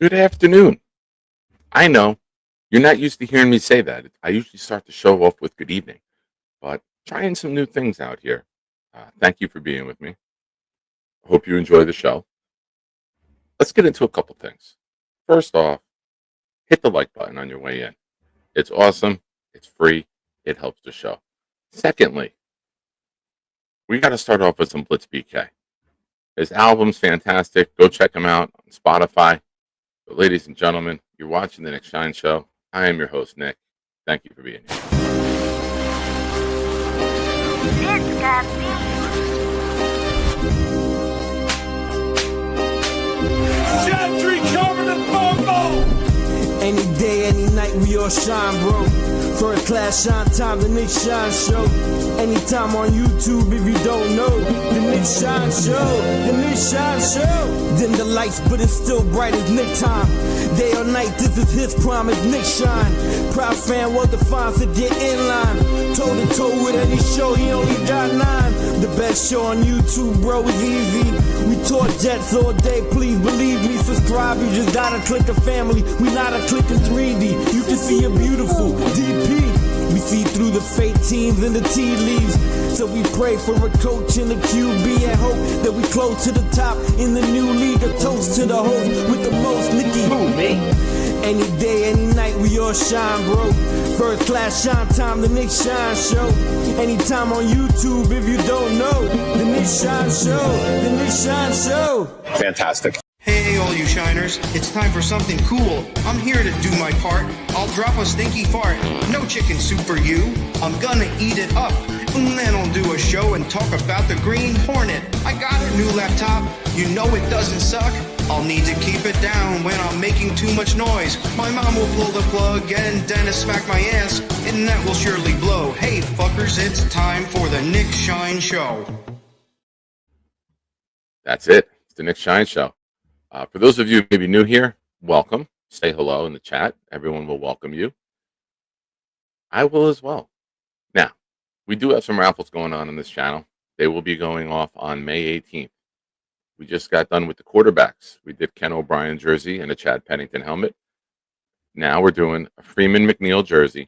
Good afternoon. I know you're not used to hearing me say that. I usually start the show off with good evening, but trying some new things out here. Thank you for being with me. Hope you enjoy the show. Let's get into a couple things. First off, hit the like button on your way in. It's awesome, it's free, it helps the show. Secondly, we got to start off with some Blitz BK. His album's fantastic. Go check him out on Spotify. But ladies and gentlemen, you're watching the Nick Shine Show. I am your host, Nick. Thank you for being here. This got me. Gentry covered in football. Any day, any night, we all shine, bro. First class shine time, the Nick Shine Show. Anytime on YouTube, if you don't know, the Nick Shine Show, the Nick Shine Show. Dim the lights, but it's still bright as Nick time. Day or night, this is his prime as Nick Shine. Proud fan, well defined, so get in line. Toe to toe with any show, he only got 9. The best show on YouTube, bro, is easy. We talk jets all day, please believe me. Subscribe, you just gotta click a family. We not a click in 3D. You can see a beautiful DP. We see through the fake teams and the tea leaves. So we pray for a coach and a QB and hope that we close to the top in the new league. A toast to the host with the most, Nicky. Who, me? Any day, any night, we all shine, bro. First class shine time, the Nick Shine Show. Anytime on YouTube, if you don't know, the Nick Shine Show, the Nick Shine Show. Fantastic. Hey, all you shiners, it's time for something cool. I'm here to do my part. I'll drop a stinky fart. No chicken soup for you. I'm gonna eat it up. And then I'll do a show and talk about the Green Hornet. I got a new laptop. You know it doesn't suck. I'll need to keep it down when I'm making too much noise. My mom will pull the plug and Dennis smack my ass. And that will surely blow. Hey, fuckers, it's time for the Nick Shine Show. That's it. It's the Nick Shine Show. For those of you maybe new here, welcome. Say hello in the chat. Everyone will welcome you. I will as well. Now, we do have some raffles going on this channel. They will be going off on May 18th. We just got done with the quarterbacks. We did Ken O'Brien jersey and a Chad Pennington helmet. Now we're doing a Freeman McNeil jersey,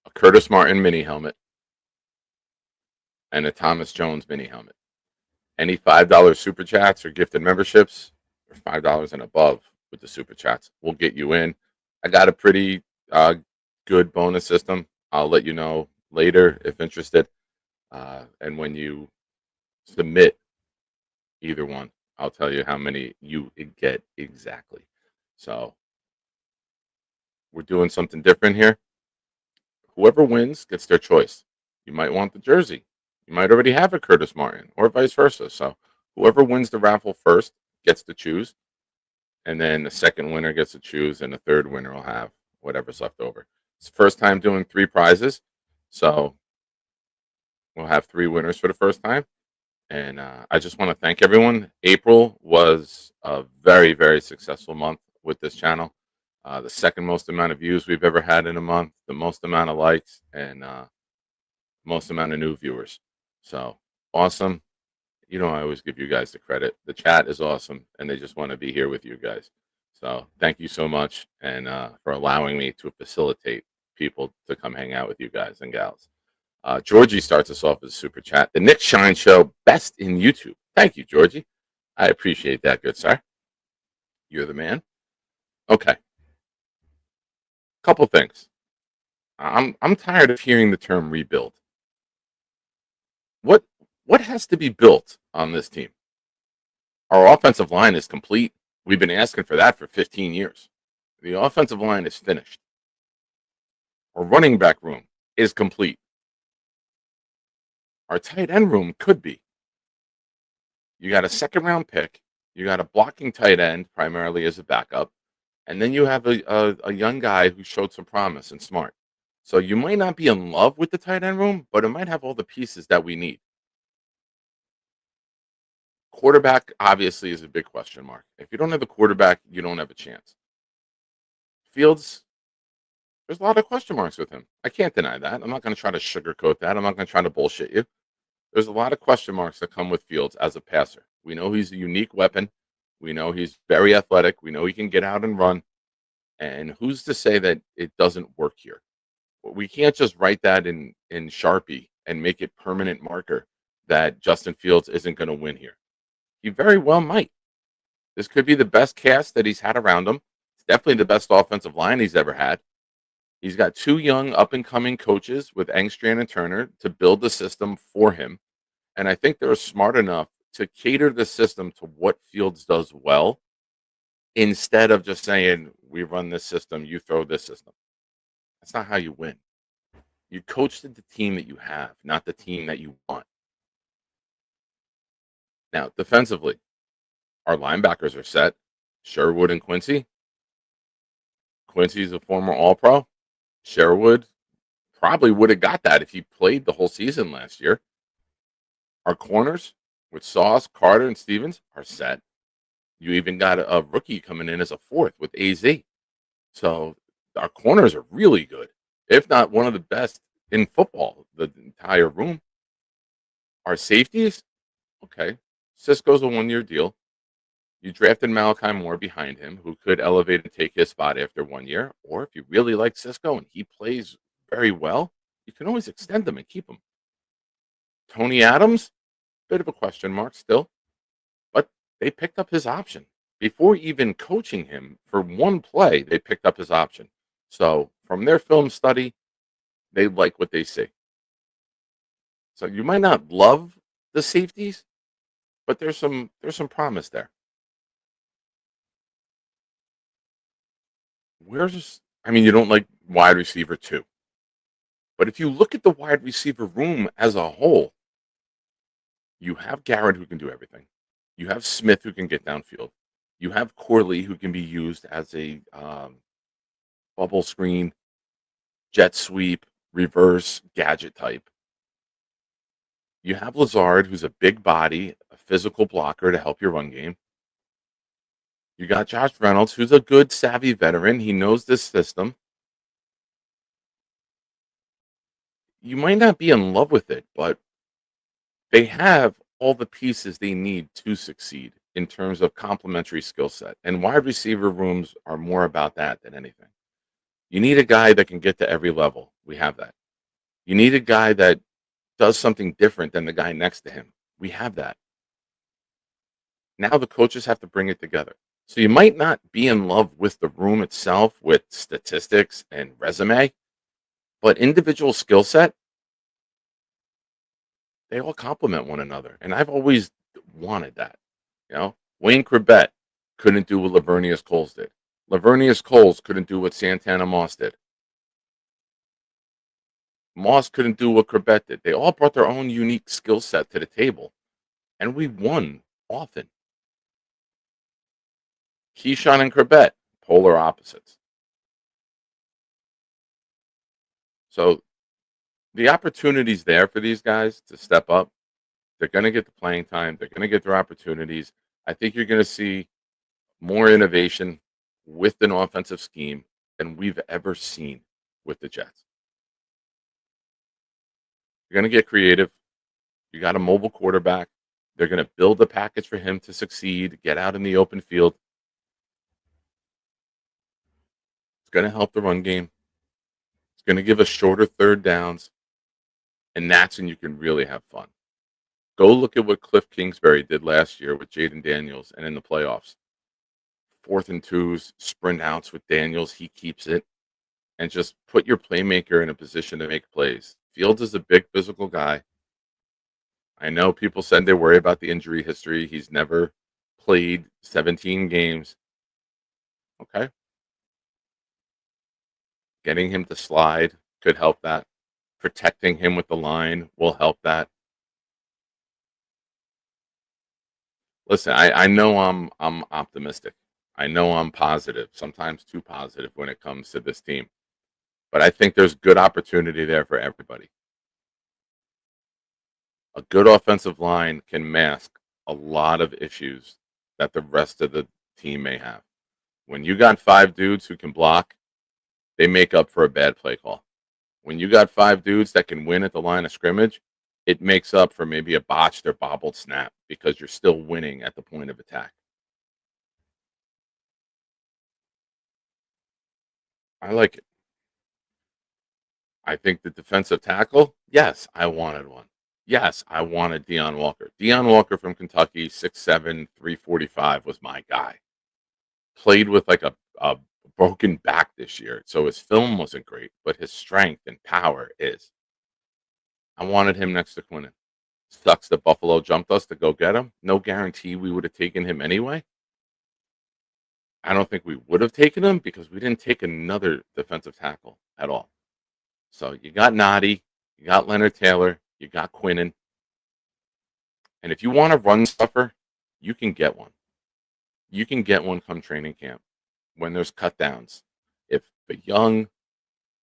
a Curtis Martin mini helmet, and a Thomas Jones mini helmet. Any $5 super chats or gifted memberships, or $5 and above with the super chats, will get you in. I got a pretty good bonus system. I'll let you know later if interested. And when you submit either one, I'll tell you how many you get exactly. So we're doing something different here. Whoever wins gets their choice. You might want the jersey. You might already have a Curtis Martin or vice versa. So whoever wins the raffle first gets to choose. And then the second winner gets to choose. And the third winner will have whatever's left over. It's the first time doing 3 prizes. So we'll have 3 winners for the first time. And I just want to thank everyone. April was a very, very successful month with this channel. The second most amount of views we've ever had in a month. The most amount of likes. And most amount of new viewers. So awesome. You know, I always give you guys the credit. The chat is awesome, and they just want to be here with you guys. So thank you so much, and for allowing me to facilitate people to come hang out with you guys and gals. Georgie starts us off with a super chat. The Nick Shine Show, best in YouTube. Thank you, Georgie. I appreciate that, good sir. You're the man. Okay. Couple things. I'm tired of hearing the term rebuild. What has to be built on this team? Our offensive line is complete. We've been asking for that for 15 years. The offensive line is finished. Our running back room is complete. Our tight end room could be. You got a second round pick. You got a blocking tight end primarily as a backup. And then you have a young guy who showed some promise and smart. So you might not be in love with the tight end room, but it might have all the pieces that we need. Quarterback obviously is a big question mark. If you don't have a quarterback, you don't have a chance. Fields, there's a lot of question marks with him. I can't deny that. I'm not going to try to sugarcoat that. I'm not going to try to bullshit you. There's a lot of question marks that come with Fields as a passer. We know he's a unique weapon. We know he's very athletic. We know he can get out and run. And who's to say that it doesn't work here? We can't just write that in Sharpie and make it permanent marker that Justin Fields isn't going to win here. He very well might. This could be the best cast that he's had around him. It's definitely the best offensive line he's ever had. He's got two young up and coming coaches with Engstrand and Turner to build the system for him. And I think they're smart enough to cater the system to what Fields does well instead of just saying, we run this system, you throw this system. That's not how you win. You coach the team that you have, not the team that you want. Now, defensively, our linebackers are set. Sherwood and Quincy. Quincy's a former All-Pro. Sherwood probably would have got that if he played the whole season last year. Our corners with Sauce, Carter, and Stevens are set. You even got a rookie coming in as a fourth with AZ. So our corners are really good, if not one of the best in football, the entire room. Our safeties, okay. Cisco's a one-year deal. You drafted Malachi Moore behind him, who could elevate and take his spot after 1 year. Or if you really like Cisco and he plays very well, you can always extend him and keep him. Tony Adams, bit of a question mark still, but they picked up his option. Before even coaching him for one play, they picked up his option. So from their film study, they like what they see. So you might not love the safeties, but there's some promise there. You don't like wide receiver 2. But if you look at the wide receiver room as a whole, you have Garrett who can do everything. You have Smith who can get downfield. You have Corley who can be used as a bubble screen, jet sweep, reverse, gadget type. You have Lazard, who's a big body, a physical blocker to help your run game. You got Josh Reynolds, who's a good, savvy veteran. He knows this system. You might not be in love with it, but they have all the pieces they need to succeed in terms of complementary skill set. And wide receiver rooms are more about that than anything. You need a guy that can get to every level. We have that. You need a guy that does something different than the guy next to him. We have that. Now the coaches have to bring it together. So you might not be in love with the room itself, with statistics and resume, but individual skill set, they all complement one another. And I've always wanted that. Wayne Corbett couldn't do what Lavernius Coles did. Lavernius Coles couldn't do what Santana Moss did. Moss couldn't do what Corbett did. They all brought their own unique skill set to the table, and we won often. Keyshawn and Corbett, polar opposites. So the opportunity's there for these guys to step up. They're going to get the playing time. They're going to get their opportunities. I think you're going to see more innovation with an offensive scheme than we've ever seen with the Jets. You're going to get creative. You got a mobile quarterback. They're going to build a package for him to succeed, get out in the open field. It's going to help the run game. It's going to give us shorter third downs. And that's when you can really have fun. Go look at what Cliff Kingsbury did last year with Jaden Daniels and in the playoffs. 4th and 2s, sprint outs with Daniels. He keeps it. And just put your playmaker in a position to make plays. Fields is a big physical guy. I know people said they worry about the injury history. He's never played 17 games. Okay. Getting him to slide could help that. Protecting him with the line will help that. Listen, I know I'm optimistic. I know I'm positive, sometimes too positive when it comes to this team. But I think there's good opportunity there for everybody. A good offensive line can mask a lot of issues that the rest of the team may have. When you got 5 dudes who can block, they make up for a bad play call. When you got 5 dudes that can win at the line of scrimmage, it makes up for maybe a botched or bobbled snap because you're still winning at the point of attack. I like it. I think the defensive tackle, yes, I wanted one. Yes, I wanted Deion Walker. Deion Walker from Kentucky, 6'7", 345 was my guy. Played with like a broken back this year, so his film wasn't great, but his strength and power is. I wanted him next to Quinnen. Sucks that Buffalo jumped us to go get him. No guarantee we would have taken him anyway. I don't think we would have taken him because we didn't take another defensive tackle at all. So you got Noddy, you got Leonard Taylor, you got Quinnen. And if you want a run stuffer, you can get one. You can get one come training camp when there's cut downs. If the young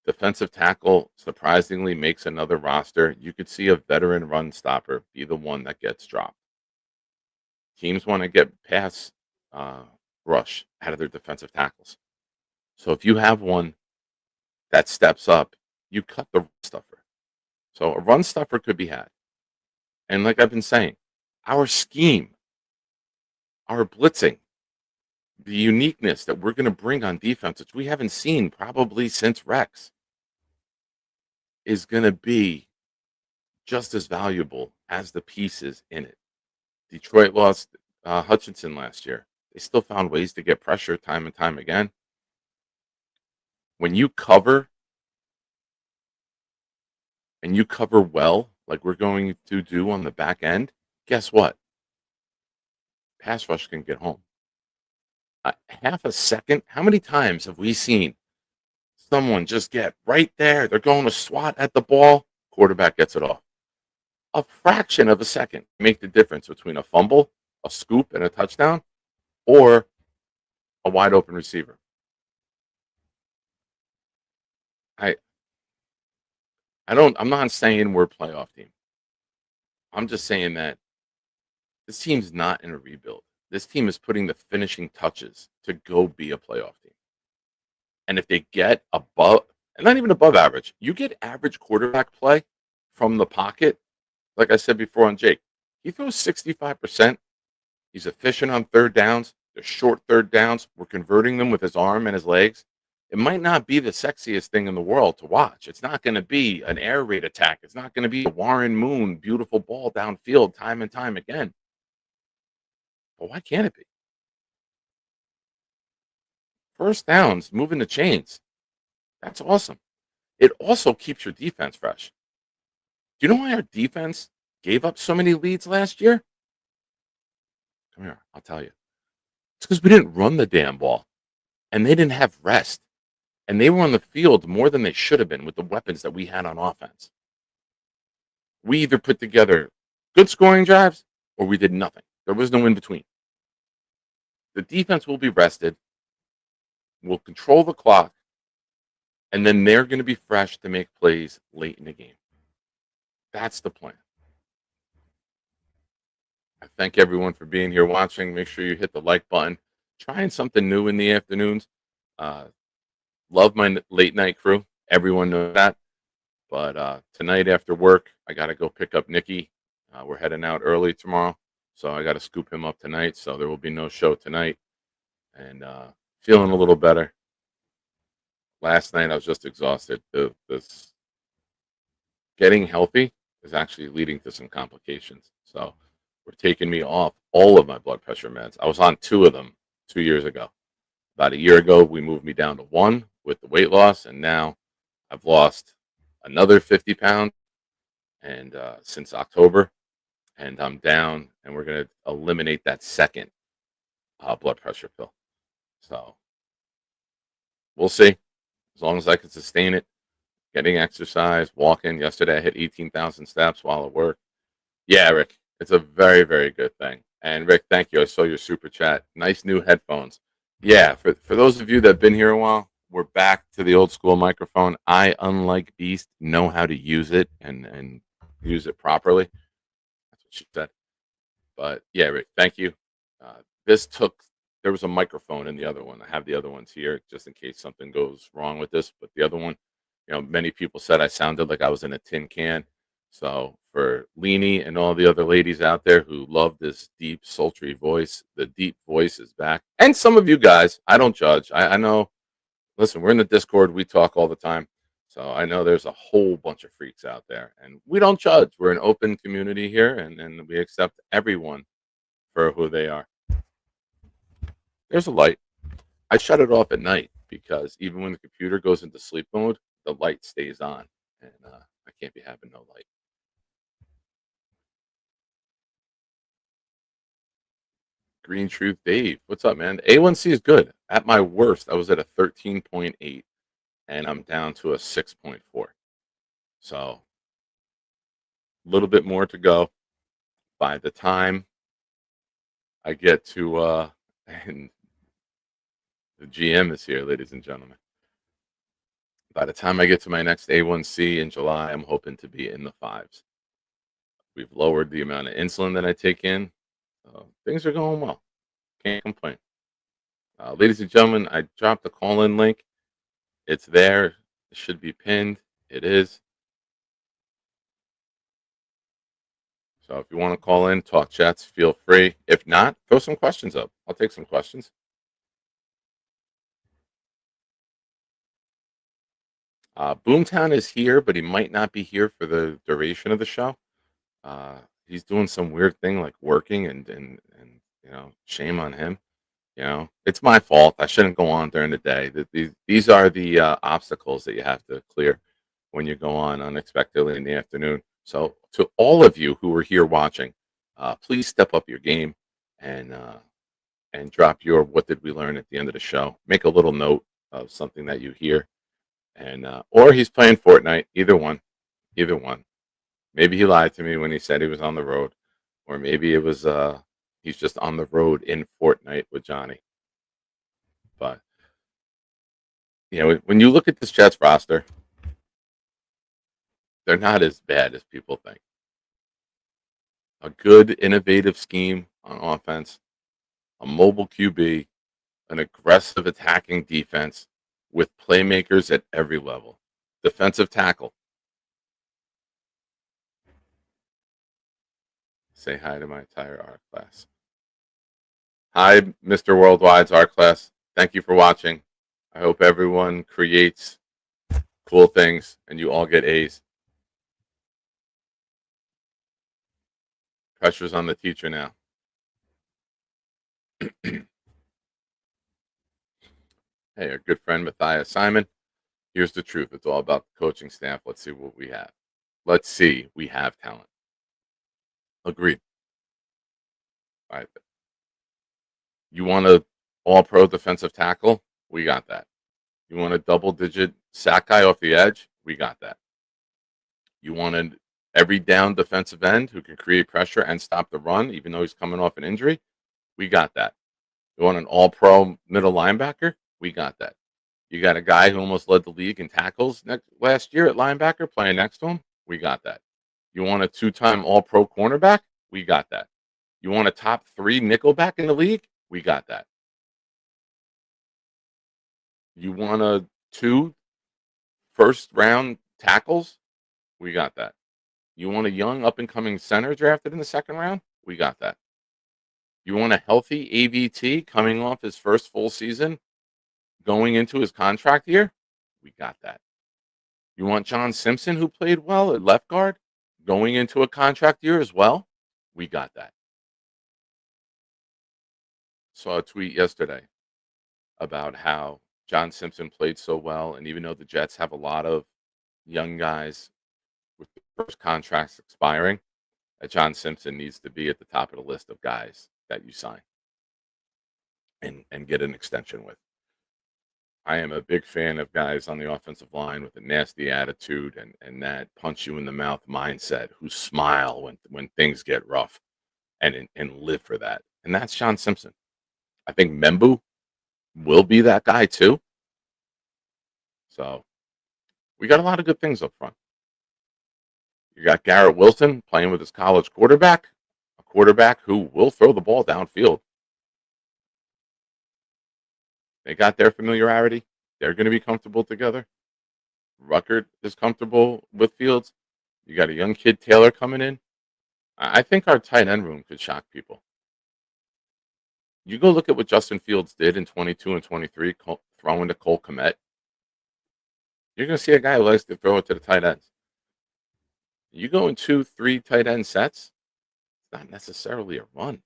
defensive tackle surprisingly makes another roster, you could see a veteran run stopper be the one that gets dropped. Teams want to get pass rush out of their defensive tackles. So if you have one that steps up, you cut the run stuffer. So a run stuffer could be had. And like I've been saying, our scheme, our blitzing, the uniqueness that we're going to bring on defense, which we haven't seen probably since Rex, is going to be just as valuable as the pieces in it. Detroit lost Hutchinson last year. They still found ways to get pressure time and time again. When you cover and you cover well, like we're going to do on the back end, guess what? Pass rush can get home. Half a second. How many times have we seen someone just get right there? They're going to swat at the ball. Quarterback gets it off. A fraction of a second make the difference between a fumble, a scoop, and a touchdown, or a wide open receiver. I'm not saying we're a playoff team. I'm just saying that this team's not in a rebuild. This team is putting the finishing touches to go be a playoff team. And if they get above, and not even above average, you get average quarterback play from the pocket. Like I said before on Jake, he throws 65%. He's efficient on third downs. They're short third downs. We're converting them with his arm and his legs. It might not be the sexiest thing in the world to watch. It's not going to be an air raid attack. It's not going to be a Warren Moon beautiful ball downfield time and time again. But why can't it be? First downs, moving the chains. That's awesome. It also keeps your defense fresh. Do you know why our defense gave up so many leads last year? Come here, I'll tell you. It's because we didn't run the damn ball. And they didn't have rest. And they were on the field more than they should have been with the weapons that we had on offense. We either put together good scoring drives or we did nothing. There was no in between. The defense will be rested. We'll control the clock. And then they're going to be fresh to make plays late in the game. That's the plan. I thank everyone for being here watching. Make sure you hit the like button. Trying something new in the afternoons. Love my late night crew. Everyone knows that. But tonight after work, I got to go pick up Nikki. We're heading out early tomorrow. So I got to scoop him up tonight. So there will be no show tonight. And feeling a little better. Last night I was just exhausted. This getting healthy is actually leading to some complications. So we're taking me off all of my blood pressure meds. I was on 2 of them 2 years ago. About a year ago, we moved me down to 1 with the weight loss, and now I've lost another 50 pounds and since October, and I'm down, and we're going to eliminate that second blood pressure pill. So we'll see. As long as I can sustain it, getting exercise, walking. Yesterday, I hit 18,000 steps while at work. Yeah, Rick, it's a very, very good thing. And Rick, thank you. I saw your super chat. Nice new headphones. Yeah, for those of you that have been here a while, we're back to the old school microphone. I, unlike Beast, know how to use it and use it properly. That's what she said. But yeah, Rick, thank you. There was a microphone in the other one. I have the other ones here just in case something goes wrong with this. But the other one, many people said I sounded like I was in a tin can. So for Leanie and all the other ladies out there who love this deep, sultry voice, the deep voice is back. And some of you guys, I don't judge. I know Listen, we're in the Discord. We talk all the time. So I know there's a whole bunch of freaks out there, and we don't judge. We're an open community here, and we accept everyone for who they are. There's a light. I shut it off at night because even when the computer goes into sleep mode, the light stays on, and I can't be having no light. Green Truth Dave, what's up, man? A1C is good. At my worst, I was at a 13.8, and I'm down to a 6.4. So a little bit more to go. By the time I get to, and the GM is here, ladies and gentlemen. By the time I get to my next A1C in July, I'm hoping to be in the fives. We've lowered the amount of insulin that I take in. Things are going well. Can't complain. Ladies and gentlemen, I dropped the call-in link. It's there. It should be pinned. It is. So if you want to call in, talk chats, feel free. If not, throw some questions up. I'll take some questions. Boomtown is here, but he might not be here for the duration of the show. He's doing some weird thing like working, and shame on him. It's my fault. I shouldn't go on during the day. These are the obstacles that you have to clear when you go on unexpectedly in the afternoon. So to all of you who are here watching, please step up your game and drop your what did we learn at the end of the show. Make a little note of something that you hear, and or he's playing Fortnite. Either one. Maybe he lied to me when he said he was on the road, or maybe it was he's just on the road in Fortnite with Johnny. But when you look at this Jets roster, they're not as bad as people think. A good, innovative scheme on offense, a mobile QB, an aggressive attacking defense with playmakers at every level. Defensive tackle. Say hi to my entire art class. Hi, Mr. Worldwide's art class. Thank you for watching. I hope everyone creates cool things and you all get A's. Pressure's on the teacher now. Hey, our good friend Matthias Simon. Here's the truth. It's all about the coaching staff. Let's see what we have. Let's see. We have talent. Agreed. All right. You want a all-pro defensive tackle? We got that. You want a double-digit sack guy off the edge? We got that. You want an every down defensive end who can create pressure and stop the run, even though he's coming off an injury? We got that. You want an all-pro middle linebacker? We got that. You got a guy who almost led the league in tackles last year at linebacker playing next to him? We got that. You want a two-time all-pro cornerback? We got that. You want a top 3 nickelback in the league? We got that. You want a 2 first-round tackles? We got that. You want a young up-and-coming center drafted in the second round? We got that. You want a healthy AVT coming off his first full season, going into his contract year? We got that. You want John Simpson, who played well at left guard, going into a contract year as well? We got that. Saw a tweet yesterday about how John Simpson played so well, and even though the Jets have a lot of young guys with the first contracts expiring, that John Simpson needs to be at the top of the list of guys that you sign and get an extension with. I am a big fan of guys on the offensive line with a nasty attitude and that punch you in the mouth mindset, who smile when things get rough and live for that. And that's John Simpson. I think Membu will be that guy too. So we got a lot of good things up front. You got Garrett Wilson playing with his college quarterback, a quarterback who will throw the ball downfield. They got their familiarity. They're going to be comfortable together. Ruckert is comfortable with Fields. You got a young kid, Taylor, coming in. I think our tight end room could shock people. You go look at what Justin Fields did in 22 and 23, throwing to Cole Kmet You're going to see a guy who likes to throw it to the tight ends. You go in 2, 3 tight end sets, it's not necessarily a run.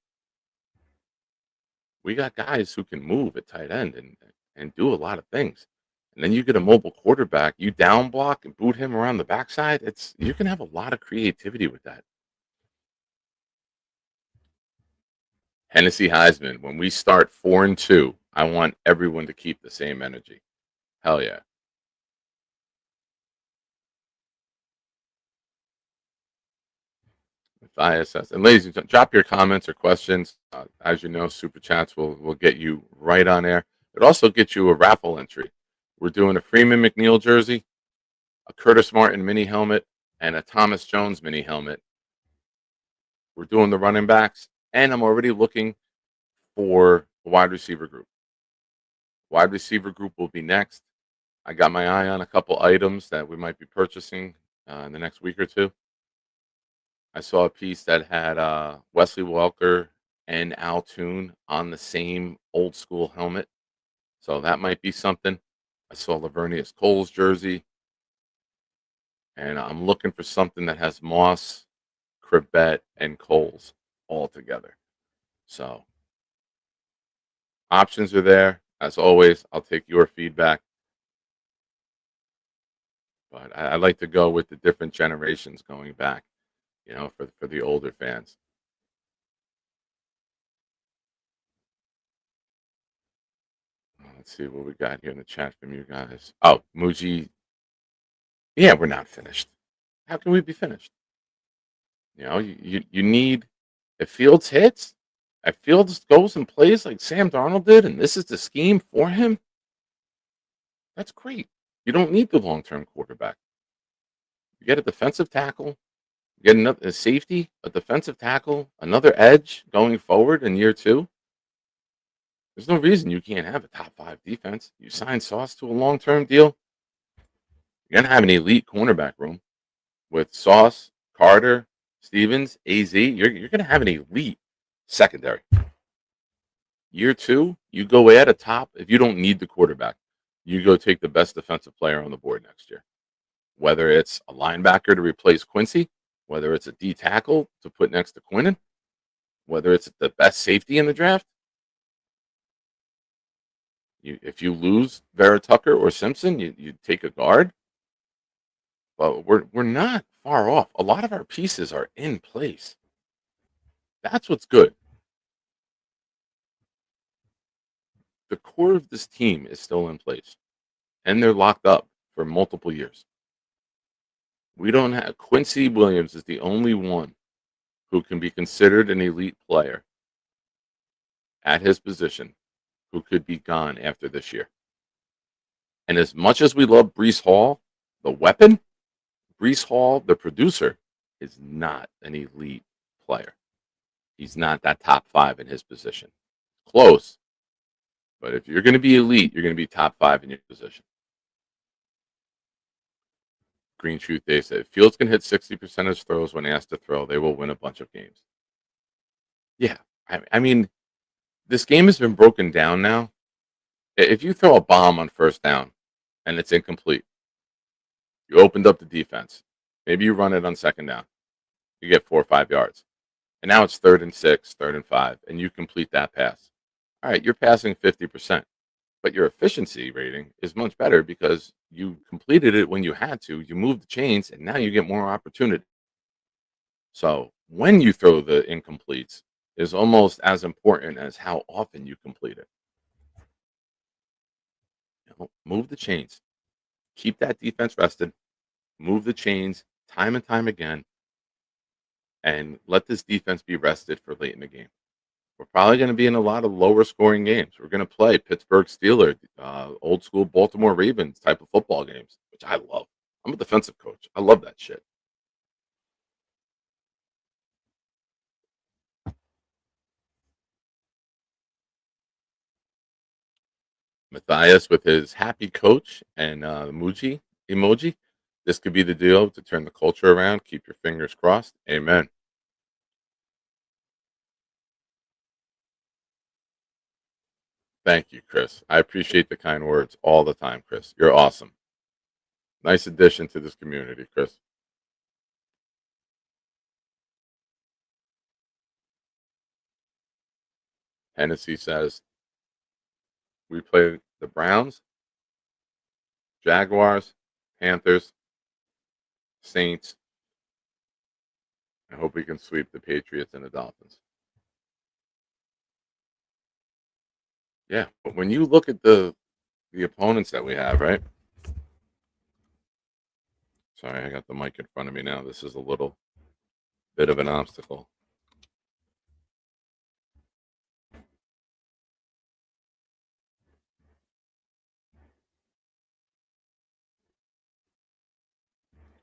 We got guys who can move at tight end and do a lot of things. And then you get a mobile quarterback, you down block and boot him around the backside. It's you can have a lot of creativity with that. Hennessy Heisman, when we start 4-2, I want everyone to keep the same energy. Hell yeah. With ISS. And ladies and gentlemen, drop your comments or questions. As you know, super chats will get you right on air. It also gets you a raffle entry. We're doing a Freeman McNeil jersey, a Curtis Martin mini helmet, and a Thomas Jones mini helmet. We're doing the running backs, and I'm already looking for the wide receiver group. Wide receiver group will be next. I got my eye on a couple items that we might be purchasing in the next week or two. I saw a piece that had Wesley Welker and Al Toon on the same old school helmet. So that might be something. I saw Lavernius Cole's jersey. And I'm looking for something that has Moss, Cribbett, and Coles all together. So options are there. As always, I'll take your feedback. But I like to go with the different generations going back, for the older fans. Let's see what we got here in the chat from you guys. Oh, Muji. Yeah, we're not finished. How can we be finished? You need, if Fields hits, if Fields goes and plays like Sam Darnold did, and this is the scheme for him, that's great. You don't need the long-term quarterback. You get a defensive tackle, you get another a safety, a defensive tackle, another edge going forward in year 2. There's no reason you can't have a top 5 defense. You sign Sauce to a long-term deal, you're gonna have an elite cornerback room with Sauce, Carter, Stevens, AZ. You're gonna have an elite secondary. Year 2, you go at a top. If you don't need the quarterback, you go take the best defensive player on the board next year. Whether it's a linebacker to replace Quincy, whether it's a D tackle to put next to Quinnen, whether it's the best safety in the draft. If you lose Vera Tucker or Simpson, you take a guard. But we're not far off. A lot of our pieces are in place. That's what's good. The core of this team is still in place, and they're locked up for multiple years. We don't have Quincy Williams is the only one who can be considered an elite player at his position who could be gone after this year. And as much as we love Brees Hall, the weapon, Brees Hall, the producer, is not an elite player. He's not that top 5 in his position. Close. But if you're going to be elite, you're going to be top 5 in your position. Green Truth Day said, Fields can hit 60% of his throws when asked to throw. They will win a bunch of games. Yeah. I mean, this game has been broken down now. If you throw a bomb on first down and it's incomplete, you opened up the defense. Maybe you run it on second down. You get 4 or 5 yards. And now it's 3rd and 6, 3rd and 5, and you complete that pass. All right, you're passing 50%. But your efficiency rating is much better because you completed it when you had to. You moved the chains, and now you get more opportunity. So when you throw the incompletes is almost as important as how often you complete it. Move the chains. Keep that defense rested. Move the chains time and time again. And let this defense be rested for late in the game. We're probably going to be in a lot of lower scoring games. We're going to play Pittsburgh Steelers, old school Baltimore Ravens type of football games, which I love. I'm a defensive coach. I love that shit. Matthias with his happy coach and Muji emoji. This could be the deal to turn the culture around. Keep your fingers crossed. Amen. Thank you, Chris. I appreciate the kind words all the time, Chris. You're awesome. Nice addition to this community, Chris. Hennessy says we play the Browns, Jaguars, Panthers, Saints. I hope we can sweep the Patriots and the Dolphins. Yeah, but when you look at the opponents that we have, right? Sorry, I got the mic in front of me now. This is a little bit of an obstacle.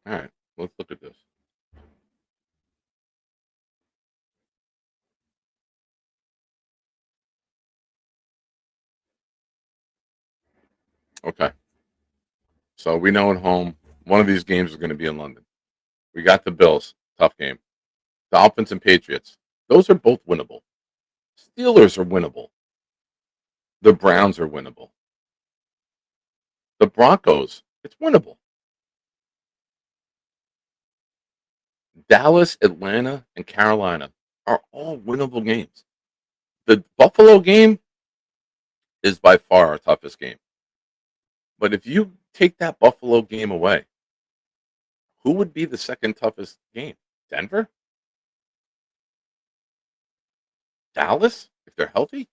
All right, let's look at this. Okay, so we know at home one of these games is going to be in London. We got the Bills, tough game. Dolphins and Patriots, those are both winnable. Steelers are winnable. The Browns are winnable. The Broncos, it's winnable. Dallas, Atlanta, and Carolina are all winnable games. The Buffalo game is by far our toughest game. But if you take that Buffalo game away, who would be the second toughest game? Denver? Dallas? If they're healthy?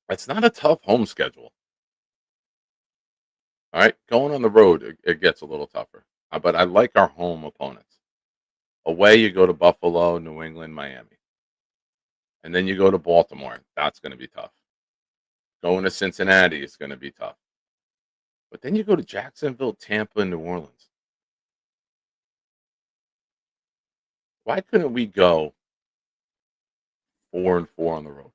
It's not a tough home schedule. All right, going on the road, it gets a little tougher. But I like our home opponents. Away, you go to Buffalo, New England, Miami. And then you go to Baltimore. That's going to be tough. Going to Cincinnati is going to be tough. But then you go to Jacksonville, Tampa, and New Orleans. Why couldn't we go 4-4 on the road?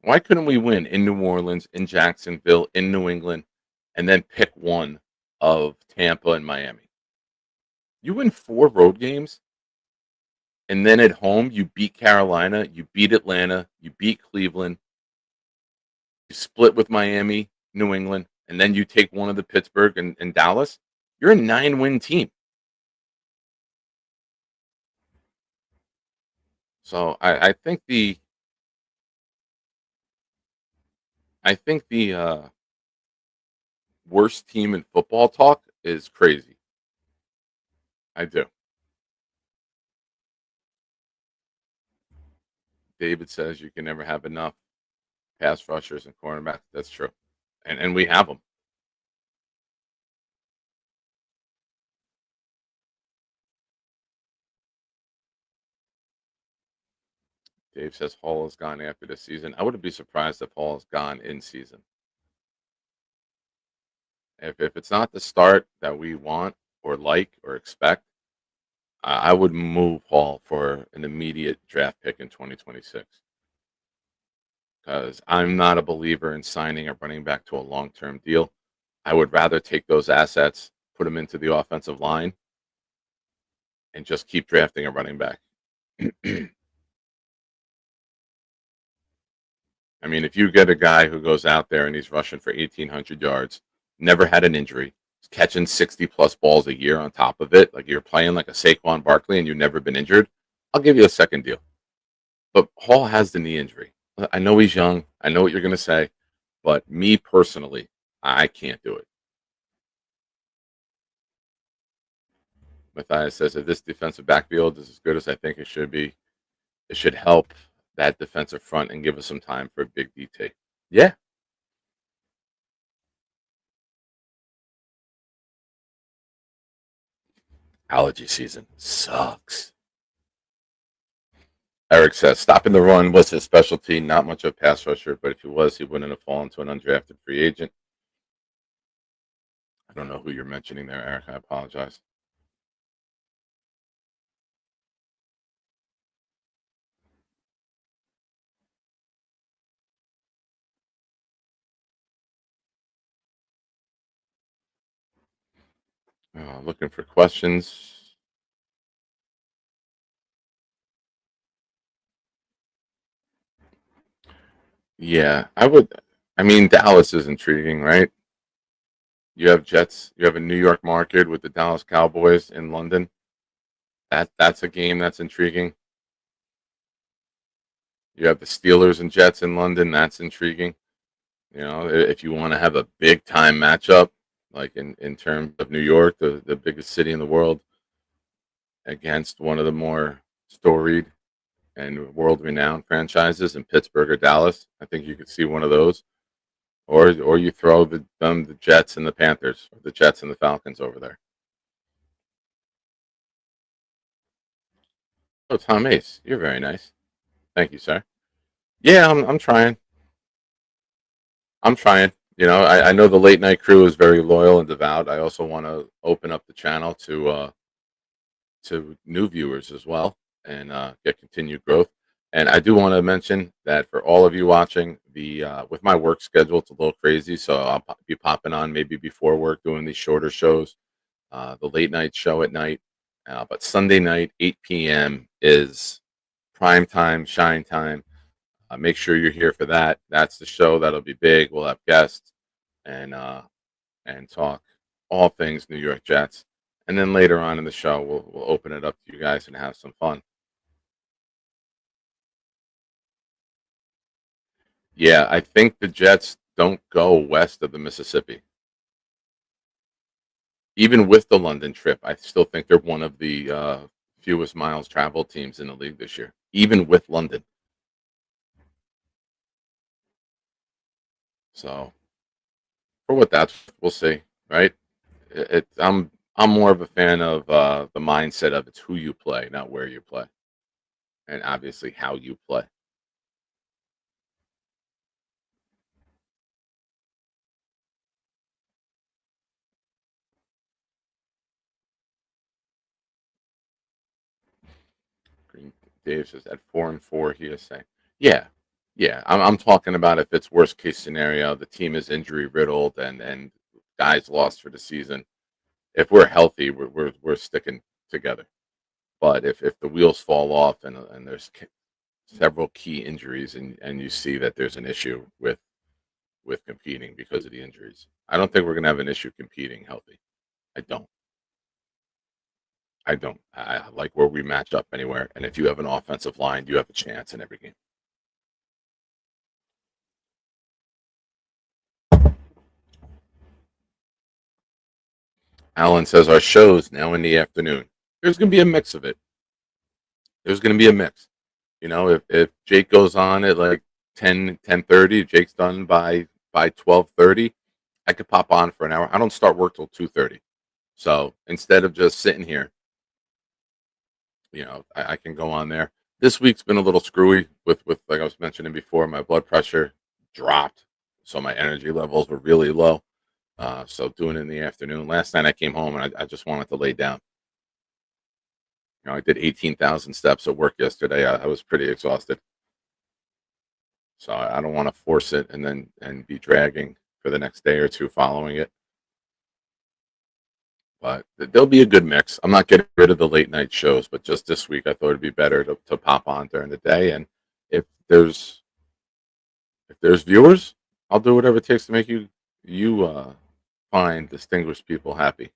Why couldn't we win in New Orleans, in Jacksonville, in New England, and then pick one of Tampa and Miami? You win 4 road games, and then at home you beat Carolina, you beat Atlanta, you beat Cleveland, you split with Miami, New England, and then you take one of the Pittsburgh and Dallas. You're a 9-win team. So I think the worst team in football talk is crazy. I do. David says you can never have enough pass rushers and cornerbacks. That's true, and we have them. Dave says Hall is gone after the season. I wouldn't be surprised if Hall is gone in season. If it's not the start that we want or like or expect, I would move Hall for an immediate draft pick in 2026. Because I'm not a believer in signing a running back to a long-term deal. I would rather take those assets, put them into the offensive line, and just keep drafting a running back. I mean, if you get a guy who goes out there and he's rushing for 1,800 yards, never had an injury, catching 60-plus balls a year on top of it, like you're playing like a Saquon Barkley and you've never been injured, I'll give you a second deal. But Hall has the knee injury. I know he's young. I know what you're going to say. But me personally, I can't do it. Matthias says, if this defensive backfield is as good as I think it should be, it should help that defensive front and give us some time for a big DT. Yeah. Allergy season sucks. Eric says, stopping the run was his specialty. Not much of a pass rusher, but if he was, he wouldn't have fallen to an undrafted free agent. I don't know who you're mentioning there, Eric. I apologize. Looking for questions. Yeah, I would. I mean, Dallas is intriguing, right? You have Jets. You have a New York market with the Dallas Cowboys in London. That's a game that's intriguing. You have the Steelers and Jets in London. That's intriguing. You know, if you want to have a big time matchup, like in terms of New York, the biggest city in the world, against one of the more storied and world renowned franchises in Pittsburgh or Dallas, I think you could see one of those. Or you throw the Jets and the Panthers, or the Jets and the Falcons over there. Oh, Tom Ace, you're very nice. Thank you, sir. Yeah, I'm trying. I'm trying. You know, I know the late night crew is very loyal and devout. I also want to open up the channel to new viewers as well, and get continued growth. And I do want to mention that for all of you watching, the with my work schedule, it's a little crazy, so I'll be popping on maybe before work doing these shorter shows, the late night show at night. But Sunday night, 8 p.m. is prime time, shine time. Make sure you're here for that. That's the show that'll be big. We'll have guests and talk all things New York Jets. And then later on in the show, we'll open it up to you guys and have some fun. Yeah, I think the Jets don't go west of the Mississippi. Even with the London trip, I still think they're one of the fewest miles traveled teams in the league this year, even with London. So for what that's, we'll see, right? I'm more of a fan of the mindset of it's who you play, not where you play, and obviously how you play. Green Dave says at 4-4, he is saying, yeah, yeah. I'm talking about if it's worst case scenario, the team is injury riddled and guys lost for the season. If we're healthy, we're sticking together. But if the wheels fall off and there's several key injuries and you see that there's an issue with competing because of the injuries, I don't think we're gonna have an issue competing healthy. I don't. I don't. I like where we match up anywhere. And if you have an offensive line, you have a chance in every game. Alan says our show's now in the afternoon. There's going to be a mix of it. There's going to be a mix. You know, if Jake goes on at like 10:30, Jake's done by 12:30, I could pop on for an hour. I don't start work till 2:30. So instead of just sitting here, you know, I can go on there. This week's been a little screwy with like I was mentioning before, my blood pressure dropped, so my energy levels were really low. So doing it in the afternoon. Last night I came home and I just wanted to lay down. You know, I did 18,000 steps at work yesterday. I was pretty exhausted, so I don't want to force it and be dragging for the next day or two following it. But there'll be a good mix. I'm not getting rid of the late night shows, but just this week I thought it'd be better to pop on during the day. And if there's if there's viewers, I'll do whatever it takes to make you fine, distinguished people happy.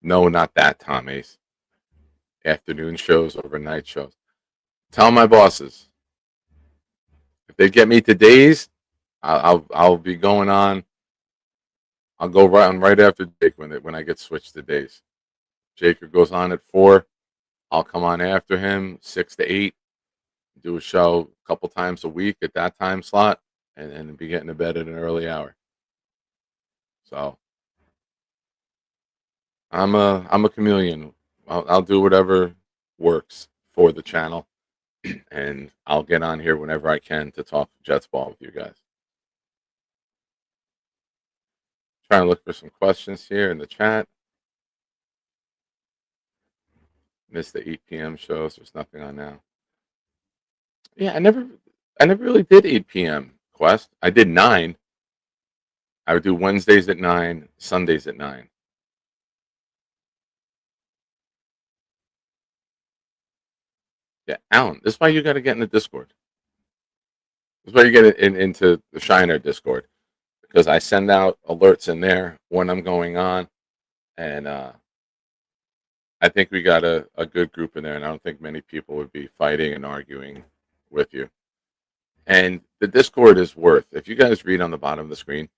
No, not that, Tom Ace. Afternoon shows, overnight shows. Tell my bosses if they get me to days, I'll be going on. I'll go right on right after Jake when I get switched to days. Jacob goes on at 4. I'll come on after him 6 to 8. Do a show a couple times a week at that time slot, and be getting to bed at an early hour. So I'm a chameleon. I'll do whatever works for the channel, and I'll get on here whenever I can to talk Jets ball with you guys. Trying to look for some questions here in the chat. Missed the 8 p.m. shows. There's nothing on now. Yeah, I never really did 8 p.m. Quest. I did 9. I would do Wednesdays at 9, Sundays at 9. Yeah, Alan, this is why you got to get in the Discord. That's why you get into the Shiner Discord, because I send out alerts in there when I'm going on, and I think we got a good group in there, and I don't think many people would be fighting and arguing with you. And the Discord is worth, if you guys read on the bottom of the screen,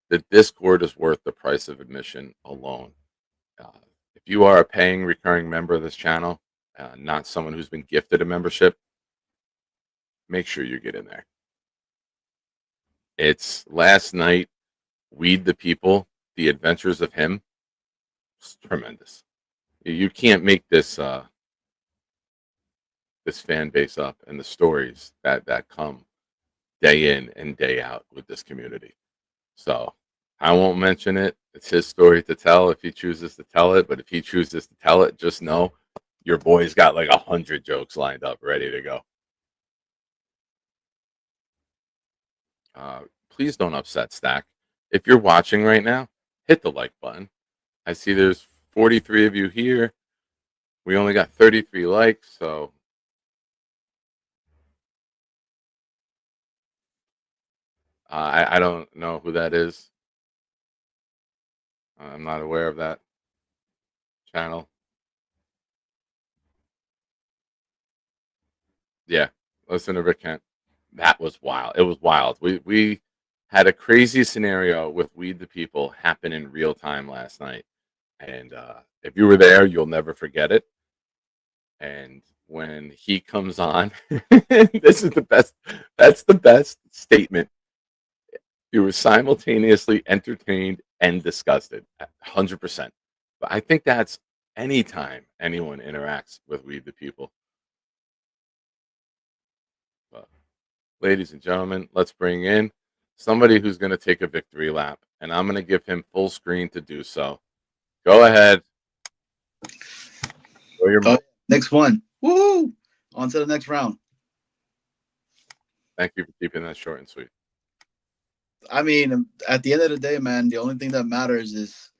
the Discord is worth the price of admission alone. Uh, if you are a paying recurring member of this channel, not someone who's been gifted a membership, make sure you get in there. It's last night, Weed the People, The Adventures of Him. It's tremendous. You can't make this this fan base up, and the stories that come day in and day out with this community. So I won't mention it. It's his story to tell if he chooses to tell it. But if he chooses to tell it, just know your boy's got like 100 jokes lined up, ready to go. Please don't upset Stack. If you're watching right now, hit the like button. I see there's 43 of you here. We only got 33 likes, so I don't know who that is. I'm not aware of that channel. Yeah, listen to Rick Kent. That was wild. It was wild. We had a crazy scenario with Weed the People happen in real time last night, and if you were there, you'll never forget it. And when he comes on, this is the best. That's the best statement. You were simultaneously entertained and disgusted, 100%. But I think that's anytime anyone interacts with Weed the People. But, ladies and gentlemen, let's bring in somebody who's going to take a victory lap, and I'm going to give him full screen to do so. Go ahead. Next one. Woo! On to the next round. Thank you for keeping that short and sweet. I mean, at the end of the day, man, the only thing that matters is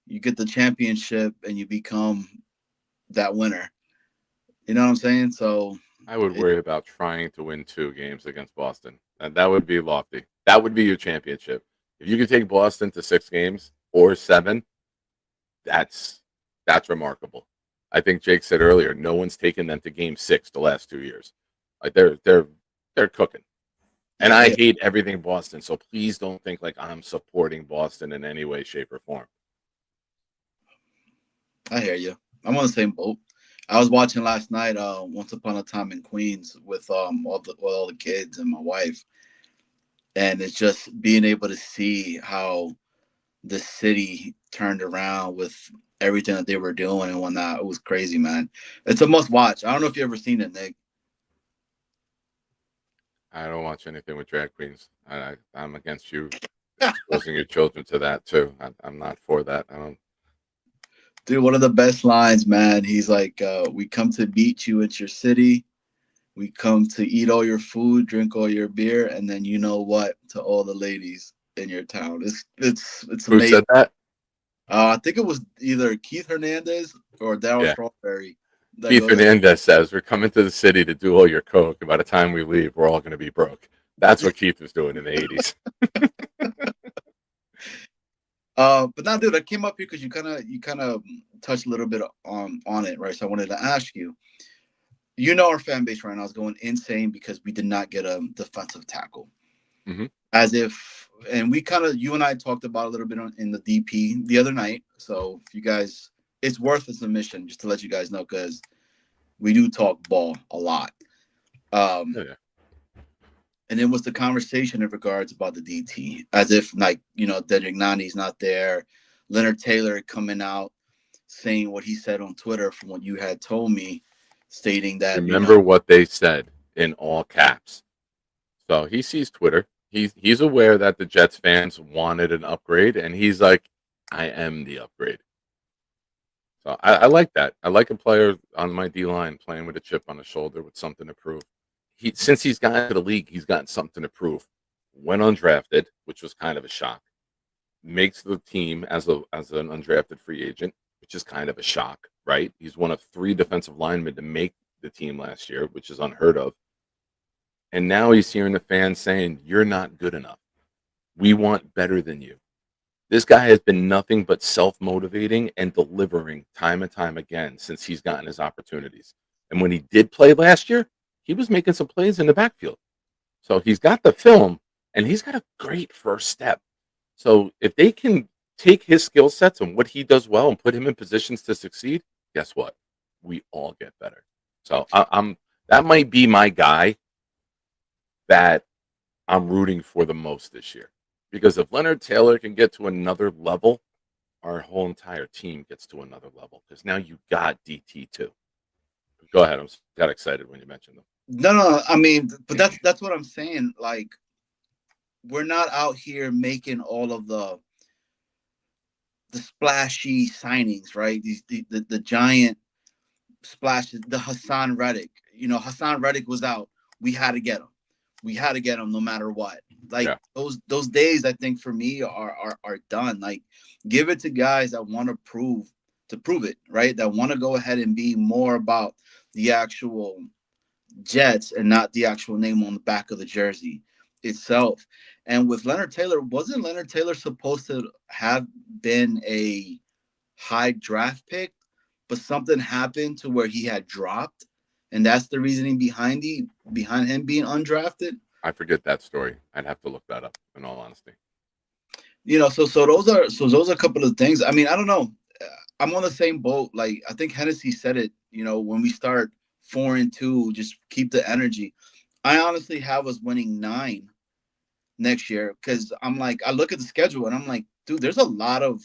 you get the championship and you become that winner. You know what I'm saying? So I would worry about trying to win 2 games against Boston. And that would be lofty. That would be your championship. If you could take Boston to 6 games or 7, that's remarkable. I think Jake said earlier, no one's taken them to game 6 the last 2 years. Like they're cooking. And I hate everything Boston, so please don't think like I'm supporting Boston in any way, shape, or form. I hear you. I'm on the same boat. I was watching last night, Once Upon a Time in Queens with all the kids and my wife, and it's just being able to see how the city turned around with everything that they were doing and whatnot. It was crazy, man. It's a must watch. I don't know if you ever seen it, Nick. I don't watch anything with drag queens. I'm against you exposing your children to that too. I'm not for that. I don't. Dude, one of the best lines, man. He's like, we come to beat you at your city. We come to eat all your food, drink all your beer, and then you know what to all the ladies in your town. It's Who amazing. said that? I think it was either Keith Hernandez or Daryl Strawberry. Keith Hernandez says, we're coming to the city to do all your coke. And by the time we leave, we're all going to be broke. That's what Keith was doing in the 80s. But now, dude, I came up here because you kind of touched a little bit on it, right? So I wanted to ask you. You know, our fan base right now is going insane because we did not get a defensive tackle. Mm-hmm. As if, and you and I talked about a little bit in the DP the other night. So if you guys, it's worth a submission just to let you guys know because we do talk ball a lot. And it was the conversation in regards about the DT, as if like, you know, Dedrick Nani's not there. Leonard Taylor coming out saying what he said on Twitter from what you had told me, stating that. Remember what they said in all caps. So he sees Twitter. He's aware that the Jets fans wanted an upgrade, and he's like, I am the upgrade. So I like that. I like a player on my D-line playing with a chip on his shoulder with something to prove. Since he's gotten to the league, he's gotten something to prove. Went undrafted, which was kind of a shock. Makes the team as an undrafted free agent, which is kind of a shock, right? He's one of 3 defensive linemen to make the team last year, which is unheard of. And now he's hearing the fans saying, "You're not good enough. We want better than you." This guy has been nothing but self-motivating and delivering time and time again since he's gotten his opportunities. And when he did play last year, he was making some plays in the backfield. So he's got the film and he's got a great first step. So if they can take his skill sets and what he does well and put him in positions to succeed, guess what? We all get better. So I'm that might be my guy that I'm rooting for the most this year. Because if Leonard Taylor can get to another level, our whole entire team gets to another level. Because now you got DT too. Go ahead. Got excited when you mentioned them. No. I mean, but that's what I'm saying. Like, we're not out here making all of the splashy signings, right? The giant splashes. The Hassan Reddick. You know, Hassan Reddick was out. We had to get him. We had to get him no matter what. Like those days, I think for me are done. Like, give it to guys that want to prove it, right? That want to go ahead and be more about the actual Jets and not the actual name on the back of the jersey itself. And with Leonard Taylor, wasn't Leonard Taylor supposed to have been a high draft pick, but something happened to where he had dropped, and that's the reasoning behind him being undrafted? I forget that story. I'd have to look that up, in all honesty. You know, so those are a couple of things. I mean, I don't know. I'm on the same boat. Like, I think Hennessy said it. You know, when we start 4-2, just keep the energy. I honestly have us winning 9 next year because I'm like, I look at the schedule and I'm like, dude, there's a lot of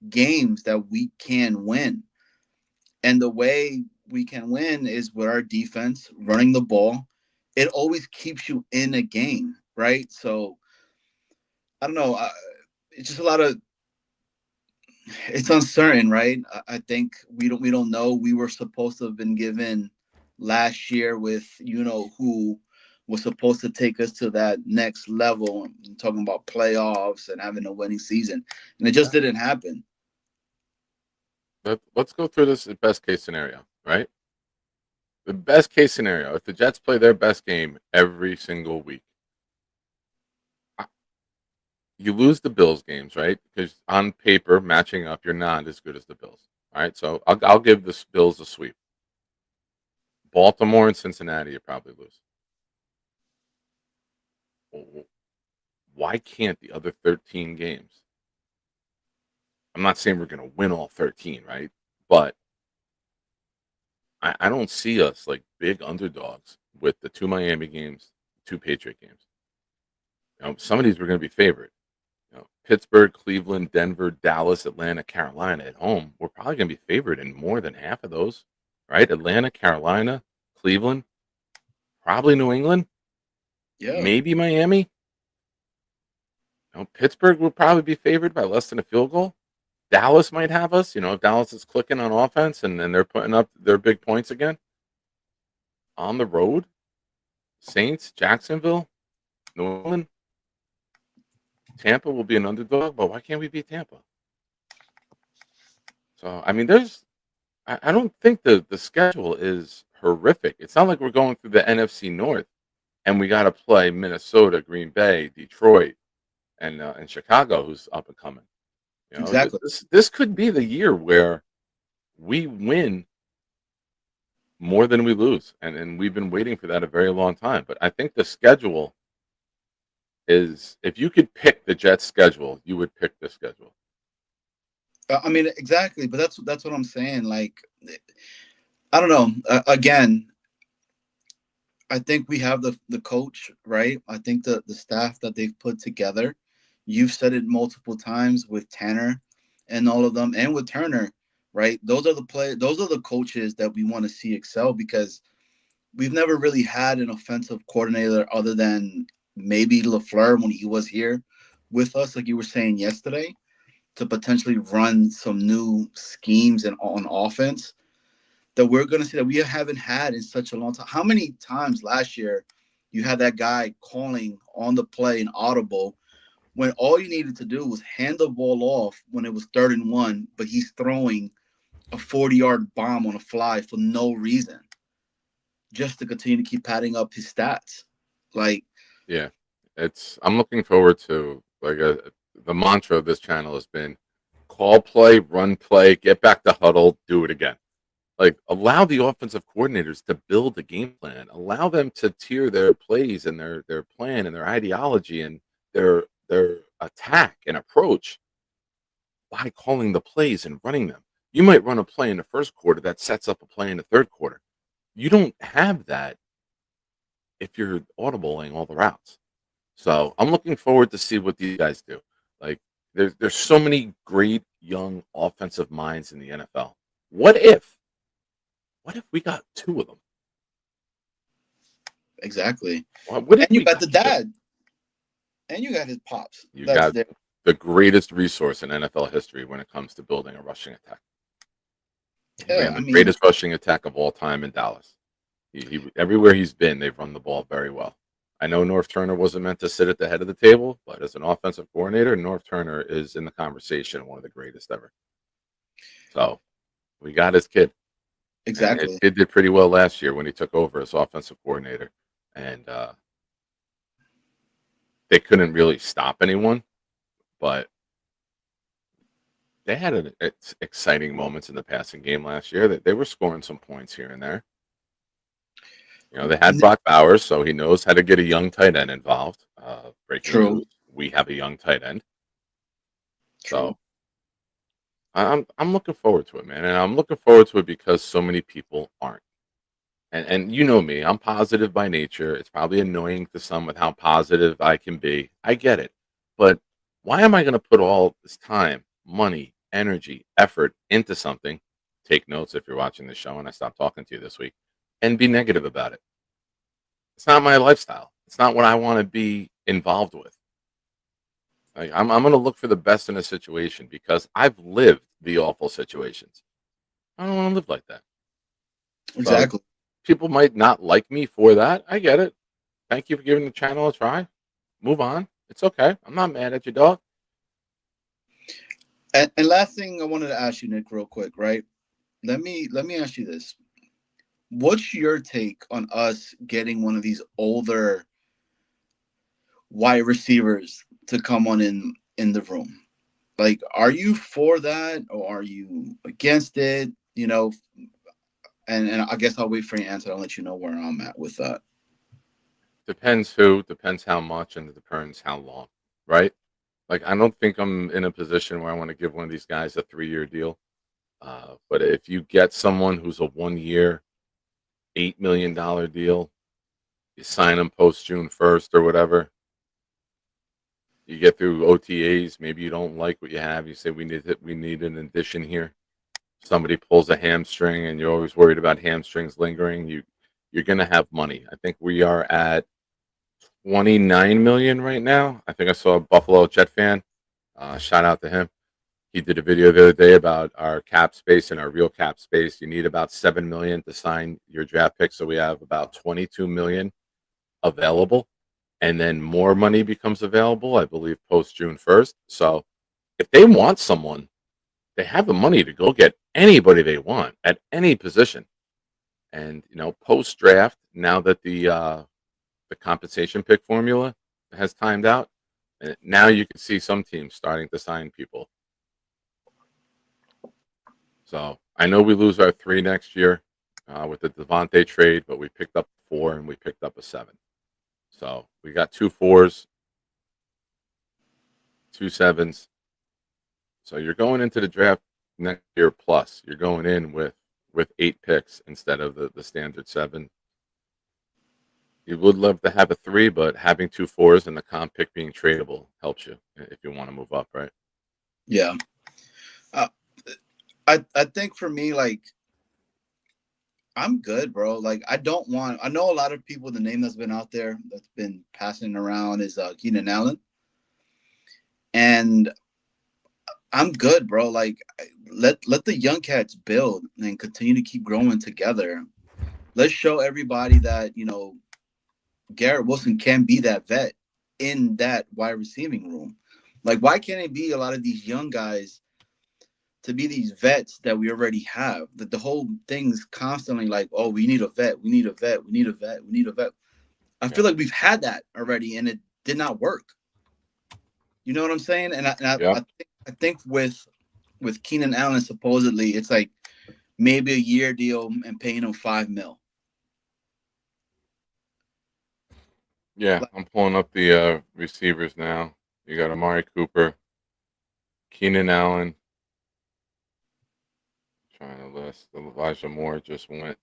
games that we can win, and the way we can win is with our defense running the ball. It always keeps you in a game, right? So I don't know. It's just a lot of. It's uncertain, right? I think we don't know. We were supposed to have been given last year with who was supposed to take us to that next level. I'm talking about playoffs and having a winning season, and it just didn't happen. Let's go through this best case scenario, right? The best case scenario, if the Jets play their best game every single week, you lose the Bills games, right? Because on paper, matching up, you're not as good as the Bills. All right, so I'll give the Bills a sweep. Baltimore and Cincinnati, you probably lose. Why can't the other 13 games? I'm not saying we're going to win all 13, right? But I don't see us like big underdogs with the 2 Miami games, 2 Patriot games. You know, some of these we're going to be favored. You know, Pittsburgh, Cleveland, Denver, Dallas, Atlanta, Carolina at home. We're probably going to be favored in more than half of those, right? Atlanta, Carolina, Cleveland, probably New England, maybe Miami. You know, Pittsburgh will probably be favored by less than a field goal. Dallas might have us, if Dallas is clicking on offense and they're putting up their big points again. On the road, Saints, Jacksonville, New England, Tampa will be an underdog, but why can't we beat Tampa? So, I mean, I don't think the schedule is horrific. It's not like we're going through the NFC North and we got to play Minnesota, Green Bay, Detroit, and Chicago, who's up and coming. Exactly. This could be the year where we win more than we lose, and we've been waiting for that a very long time. But I think the schedule is, if you could pick the Jets schedule, you would pick the schedule. I mean, exactly, but that's what I'm saying. Like, I don't know. Again, I think we have the coach, right? I think the staff that they've put together. You've said it multiple times with Tanner and all of them, and with Turner, right? Those are the coaches that we want to see excel, because we've never really had an offensive coordinator other than maybe LaFleur when he was here with us, like you were saying yesterday, to potentially run some new schemes and on offense that we're going to see that we haven't had in such a long time. How many times last year you had that guy calling on the play an audible when all you needed to do was hand the ball off when it was 3rd and 1, but he's throwing a 40-yard bomb on a fly for no reason, just to continue to keep padding up his stats? Like, Yeah, I'm looking forward to the mantra of this channel has been call play, run play, get back to huddle, do it again. Like allow the offensive coordinators to build a game plan. Allow them to tier their plays and their plan and their ideology and their attack and approach by calling the plays and running them. You might run a play in the first quarter that sets up a play in the third quarter. You don't have that if you're audibling all the routes. So I'm looking forward to see what these guys do. Like there's so many great young offensive minds in the NFL. What if we got two of them? exactly. What if And you we got the two? dad, and you got his pops. You That's got there. the greatest resource in NFL history when it comes to building a rushing attack. He Yeah, ran I the mean, greatest rushing attack of all time in Dallas. He everywhere he's been, they've run the ball very well. I know North Turner wasn't meant to sit at the head of the table, but as an offensive coordinator, North Turner is in the conversation, one of the greatest ever. So we got his kid, and his exactly. kid did pretty well last year when he took over as offensive coordinator, and they couldn't really stop anyone, but they had exciting moments in the passing game last year. That they were scoring some points here and there. You know, they had Brock Bowers, so he knows how to get a young tight end involved. Breaking True, news: we have a young tight end, true. so I'm looking forward to it, man, and I'm looking forward to it because so many people aren't. And you know me, I'm positive by nature. It's probably annoying to some with how positive I can be. I get it, but why am I going to put all this time, money, energy, effort into something? Take notes if you're watching the show and I stop talking to you this week, and be negative about it. It's not my lifestyle. It's not what I want to be involved with. Like I'm going to look for the best in a situation because I've lived the awful situations. I don't want to live like that. So Exactly. people might not like me for that. I get it. Thank you for giving the channel a try. Move on. It's okay. I'm not mad at you, dog. And last thing I wanted to ask you, Nick, real quick, right? Let me ask you this. What's your take on us getting one of these older wide receivers to come on in the room? Like, are you for that or are you against it? You know, and I guess I'll wait for your answer. I'll let you know where I'm at with that. Depends who, depends how much, and it depends how long, right? Like, I don't think I'm in a position where I want to give one of these guys a 3-year deal. But if you get someone who's a 1-year, $8 million deal, you sign them post June 1st or whatever. You get through OTAs. Maybe you don't like what you have. You say we need an addition here. Somebody pulls a hamstring, and you're always worried about hamstrings lingering. You're going to have money. I think we are at 29 million right now. I think I saw a Buffalo Jet fan. Shout out to him. He did a video the other day about our cap space and our real cap space. You need about 7 million to sign your draft pick, so we have about 22 million available, and then more money becomes available, I believe, post June 1st. So if they want someone, they have the money to go get anybody they want at any position. And post draft, now that the compensation pick formula has timed out, now you can see some teams starting to sign people. So I know we lose our 3 next year with the Devontae trade, but we picked up 4 and we picked up a 7. So we got 2 4s, 2 7s. So you're going into the draft next year plus. You're going in with 8 picks instead of the standard 7. You would love to have a 3, but having 2 4s and the comp pick being tradable helps you if you want to move up, right? Yeah. Uh, I think for me, like, I'm good, bro. Like, I know a lot of people, the name that's been out there that's been passing around is Keenan Allen. And I'm good, bro. Like, let the young cats build and continue to keep growing together. Let's show everybody that, Garrett Wilson can be that vet in that wide receiving room. Like, why can't it be a lot of these young guys to be these vets that we already have? That the whole thing's constantly like, oh, we need a vet, we need a vet, we need a vet, we need a vet. I feel like we've had that already, and it did not work. You know what I'm saying? And Yeah. I think with Keenan Allen, supposedly it's like maybe a year deal and paying him $5 million. Yeah, I'm pulling up the receivers now. You got Amari Cooper, Keenan Allen. Trying to list. Elijah Moore just went.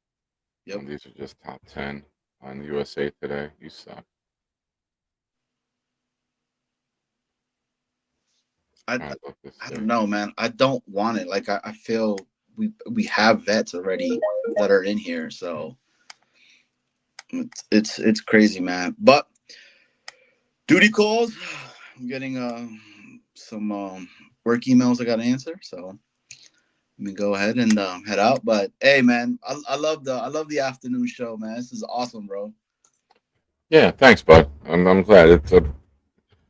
Yep. These are just top 10 on USA Today. You suck. I Trying to look this I through. don't know, man. I don't want it. Like I feel we have vets already that are in here, so it's crazy, man. But duty calls. I'm getting some work emails I got to answer, so let me go ahead and head out. But hey, man, I love the afternoon show, man. This is awesome, bro. Yeah, thanks, bud. I'm glad.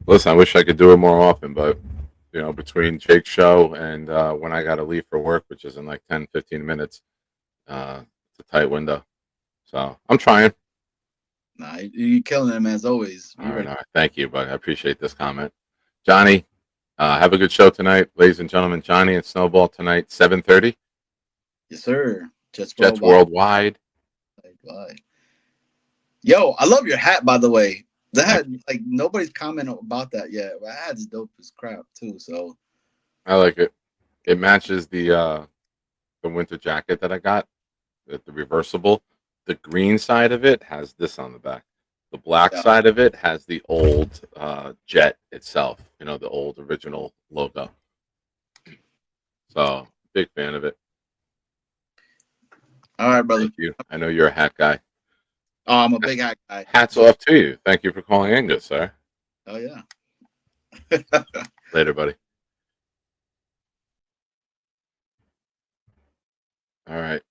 Listen, I wish I could do it more often, but between Jake's show and when I got to leave for work, which is in like 10, 15 minutes, it's a tight window. So I'm trying. Nah, you're killing it, man. As always. All right, all right. Thank you, bud. I appreciate this comment. Johnny, have a good show tonight, ladies and gentlemen. Johnny and Snowball tonight, 7:30. Yes, sir. Jets Jets worldwide. worldwide. Yo, I love your hat, by the way. The hat, like nobody's commented about that yet. But that hat's dope as crap too. So I like it. It matches the winter jacket that I got, the reversible. The green side of it has this on the back. The black yeah. side of it has the old jet itself. The old original logo. So big fan of it. All right, brother. Thank you. I know you're a hat guy. Oh, I'm a big hat guy. Hats off to you. Thank you for calling in, good sir. Oh yeah. Later, buddy. All right.